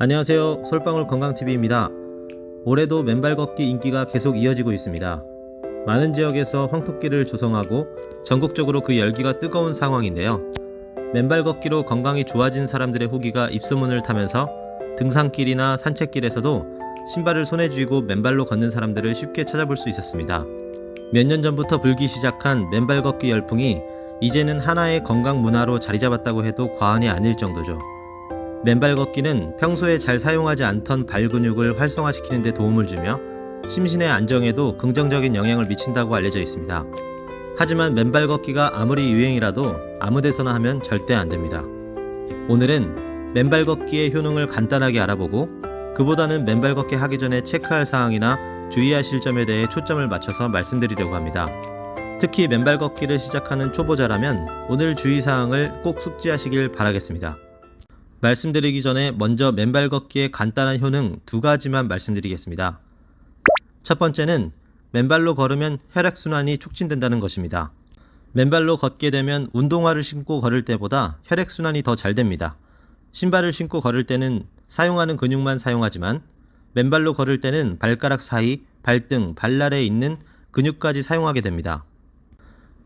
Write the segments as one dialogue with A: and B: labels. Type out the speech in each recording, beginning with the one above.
A: 안녕하세요. 솔방울 건강TV입니다. 올해도 맨발 걷기 인기가 계속 이어지고 있습니다. 많은 지역에서 황토길을 조성하고 전국적으로 그 열기가 뜨거운 상황인데요. 맨발 걷기로 건강이 좋아진 사람들의 후기가 입소문을 타면서 등산길이나 산책길에서도 신발을 손에 쥐고 맨발로 걷는 사람들을 쉽게 찾아볼 수 있었습니다. 몇 년 전부터 불기 시작한 맨발 걷기 열풍이 이제는 하나의 건강 문화로 자리 잡았다고 해도 과언이 아닐 정도죠. 맨발 걷기는 평소에 잘 사용하지 않던 발 근육을 활성화시키는 데 도움을 주며 심신의 안정에도 긍정적인 영향을 미친다고 알려져 있습니다. 하지만 맨발 걷기가 아무리 유행이라도 아무데서나 하면 절대 안됩니다. 오늘은 맨발 걷기의 효능을 간단하게 알아보고 그보다는 맨발 걷기 하기 전에 체크할 사항이나 주의하실 점에 대해 초점을 맞춰서 말씀드리려고 합니다. 특히 맨발 걷기를 시작하는 초보자라면 오늘 주의사항을 꼭 숙지하시길 바라겠습니다. 말씀드리기 전에 먼저 맨발 걷기의 간단한 효능 두 가지만 말씀드리겠습니다. 첫 번째는 맨발로 걸으면 혈액순환이 촉진된다는 것입니다. 맨발로 걷게 되면 운동화를 신고 걸을 때보다 혈액순환이 더 잘 됩니다. 신발을 신고 걸을 때는 사용하는 근육만 사용하지만 맨발로 걸을 때는 발가락 사이, 발등, 발날에 있는 근육까지 사용하게 됩니다.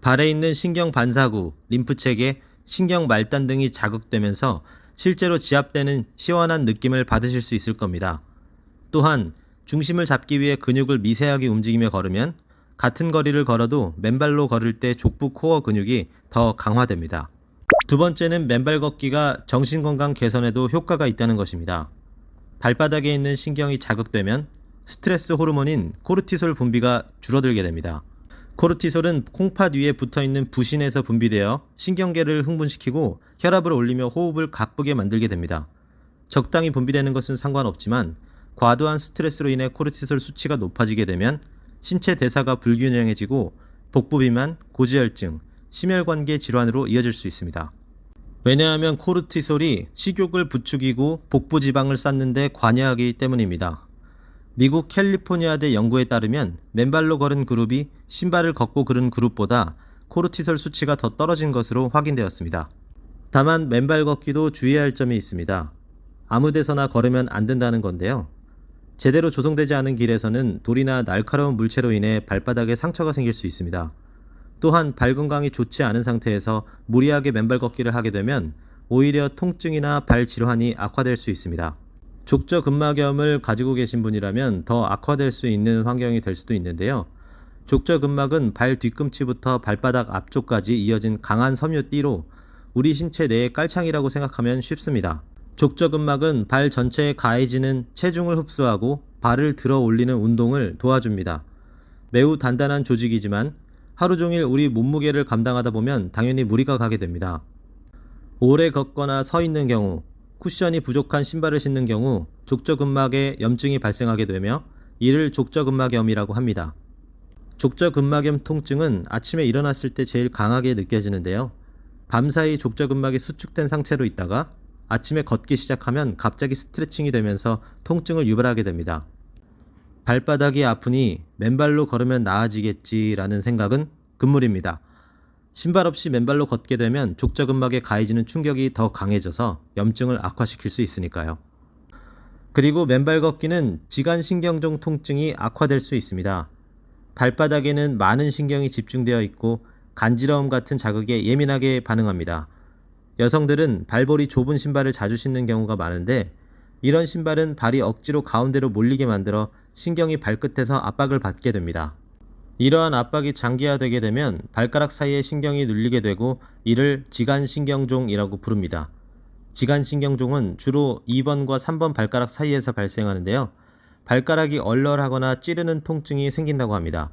A: 발에 있는 신경 반사구, 림프체계, 신경 말단 등이 자극되면서 실제로 지압되는 시원한 느낌을 받으실 수 있을 겁니다. 또한 중심을 잡기 위해 근육을 미세하게 움직이며 걸으면 같은 거리를 걸어도 맨발로 걸을 때 족부 코어 근육이 더 강화됩니다. 두 번째는 맨발 걷기가 정신건강 개선에도 효과가 있다는 것입니다. 발바닥에 있는 신경이 자극되면 스트레스 호르몬인 코르티솔 분비가 줄어들게 됩니다. 코르티솔은 콩팥 위에 붙어있는 부신에서 분비되어 신경계를 흥분시키고 혈압을 올리며 호흡을 가쁘게 만들게 됩니다. 적당히 분비되는 것은 상관없지만 과도한 스트레스로 인해 코르티솔 수치가 높아지게 되면 신체 대사가 불균형해지고 복부비만, 고지혈증, 심혈관계 질환으로 이어질 수 있습니다. 왜냐하면 코르티솔이 식욕을 부추기고 복부 지방을 쌓는 데 관여하기 때문입니다. 미국 캘리포니아대 연구에 따르면 맨발로 걸은 그룹이 신발을 걷고 걸은 그룹보다 코르티솔 수치가 더 떨어진 것으로 확인되었습니다. 다만 맨발 걷기도 주의해야 할 점이 있습니다. 아무데서나 걸으면 안 된다는 건데요. 제대로 조성되지 않은 길에서는 돌이나 날카로운 물체로 인해 발바닥에 상처가 생길 수 있습니다. 또한 발 건강이 좋지 않은 상태에서 무리하게 맨발 걷기를 하게 되면 오히려 통증이나 발 질환이 악화될 수 있습니다. 족저근막염을 가지고 계신 분이라면 더 악화될 수 있는 환경이 될 수도 있는데요. 족저근막은 발 뒤꿈치부터 발바닥 앞쪽까지 이어진 강한 섬유띠로 우리 신체 내의 깔창이라고 생각하면 쉽습니다. 족저근막은 발 전체에 가해지는 체중을 흡수하고 발을 들어 올리는 운동을 도와줍니다. 매우 단단한 조직이지만 하루 종일 우리 몸무게를 감당하다 보면 당연히 무리가 가게 됩니다. 오래 걷거나 서 있는 경우, 쿠션이 부족한 신발을 신는 경우 족저근막에 염증이 발생하게 되며 이를 족저근막염이라고 합니다. 족저근막염 통증은 아침에 일어났을 때 제일 강하게 느껴지는데요. 밤사이 족저근막이 수축된 상태로 있다가 아침에 걷기 시작하면 갑자기 스트레칭이 되면서 통증을 유발하게 됩니다. 발바닥이 아프니 맨발로 걸으면 나아지겠지라는 생각은 금물입니다. 신발 없이 맨발로 걷게 되면 족저근막에 가해지는 충격이 더 강해져서 염증을 악화시킬 수 있으니까요. 그리고 맨발 걷기는 지간신경종 통증이 악화될 수 있습니다. 발바닥에는 많은 신경이 집중되어 있고 간지러움 같은 자극에 예민하게 반응합니다. 여성들은 발볼이 좁은 신발을 자주 신는 경우가 많은데 이런 신발은 발이 억지로 가운데로 몰리게 만들어 신경이 발끝에서 압박을 받게 됩니다. 이러한 압박이 장기화되게 되면 발가락 사이에 신경이 눌리게 되고 이를 지간신경종이라고 부릅니다. 지간신경종은 주로 2번과 3번 발가락 사이에서 발생하는데요. 발가락이 얼얼하거나 찌르는 통증이 생긴다고 합니다.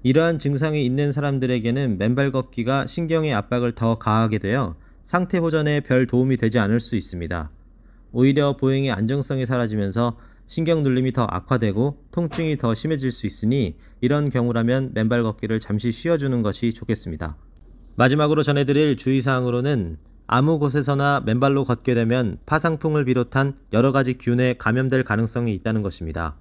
A: 이러한 증상이 있는 사람들에게는 맨발 걷기가 신경의 압박을 더 가하게 되어 상태 호전에 별 도움이 되지 않을 수 있습니다. 오히려 보행의 안정성이 사라지면서 신경 눌림이 더 악화되고 통증이 더 심해질 수 있으니 이런 경우라면 맨발 걷기를 잠시 쉬어주는 것이 좋겠습니다. 마지막으로 전해드릴 주의사항으로는 아무 곳에서나 맨발로 걷게 되면 파상풍을 비롯한 여러가지 균에 감염될 가능성이 있다는 것입니다.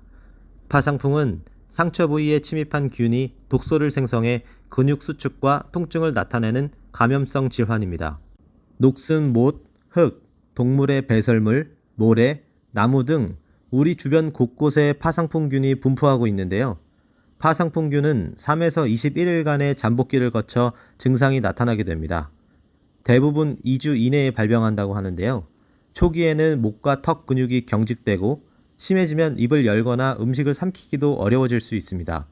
A: 파상풍은 상처 부위에 침입한 균이 독소를 생성해 근육 수축과 통증을 나타내는 감염성 질환입니다. 녹슨 못, 흙, 동물의 배설물, 모래, 나무 등 우리 주변 곳곳에 파상풍균이 분포하고 있는데요. 파상풍균은 3에서 21일간의 잠복기를 거쳐 증상이 나타나게 됩니다. 대부분 2주 이내에 발병한다고 하는데요. 초기에는 목과 턱 근육이 경직되고 심해지면 입을 열거나 음식을 삼키기도 어려워질 수 있습니다.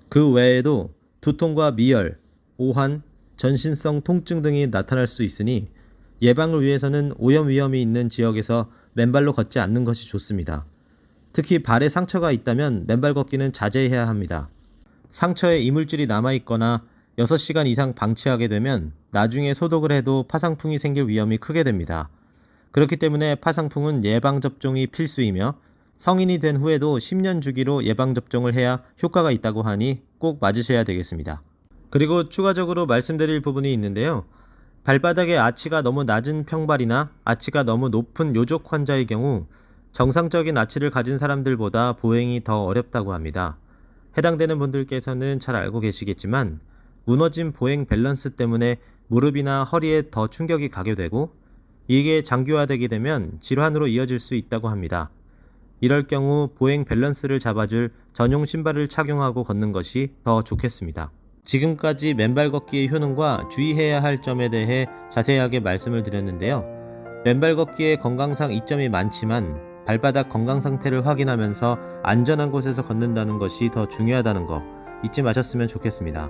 A: 그 외에도 두통과 미열, 오한, 전신성 통증 등이 나타날 수 있으니 예방을 위해서는 오염 위험이 있는 지역에서 맨발로 걷지 않는 것이 좋습니다. 특히 발에 상처가 있다면 맨발 걷기는 자제해야 합니다. 상처에 이물질이 남아있거나 6시간 이상 방치하게 되면 나중에 소독을 해도 파상풍이 생길 위험이 크게 됩니다. 그렇기 때문에 파상풍은 예방접종이 필수이며 성인이 된 후에도 10년 주기로 예방접종을 해야 효과가 있다고 하니 꼭 맞으셔야 되겠습니다. 그리고 추가적으로 말씀드릴 부분이 있는데요. 발바닥의 아치가 너무 낮은 평발이나 아치가 너무 높은 요족 환자의 경우 정상적인 아치를 가진 사람들보다 보행이 더 어렵다고 합니다. 해당되는 분들께서는 잘 알고 계시겠지만 무너진 보행 밸런스 때문에 무릎이나 허리에 더 충격이 가게 되고 이게 장기화되게 되면 질환으로 이어질 수 있다고 합니다. 이럴 경우 보행 밸런스를 잡아줄 전용 신발을 착용하고 걷는 것이 더 좋겠습니다. 지금까지 맨발 걷기의 효능과 주의해야 할 점에 대해 자세하게 말씀을 드렸는데요. 맨발 걷기의 건강상 이점이 많지만 발바닥 건강 상태를 확인하면서 안전한 곳에서 걷는다는 것이 더 중요하다는 거 잊지 마셨으면 좋겠습니다.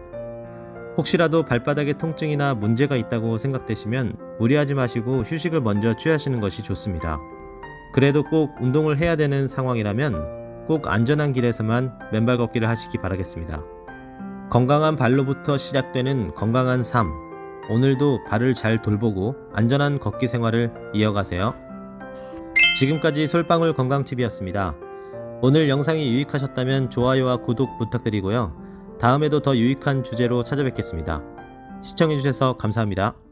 A: 혹시라도 발바닥에 통증이나 문제가 있다고 생각되시면 무리하지 마시고 휴식을 먼저 취하시는 것이 좋습니다. 그래도 꼭 운동을 해야 되는 상황이라면 꼭 안전한 길에서만 맨발 걷기를 하시기 바라겠습니다. 건강한 발로부터 시작되는 건강한 삶. 오늘도 발을 잘 돌보고 안전한 걷기 생활을 이어가세요. 지금까지 솔방울 건강TV였습니다. 오늘 영상이 유익하셨다면 좋아요와 구독 부탁드리고요. 다음에도 더 유익한 주제로 찾아뵙겠습니다. 시청해주셔서 감사합니다.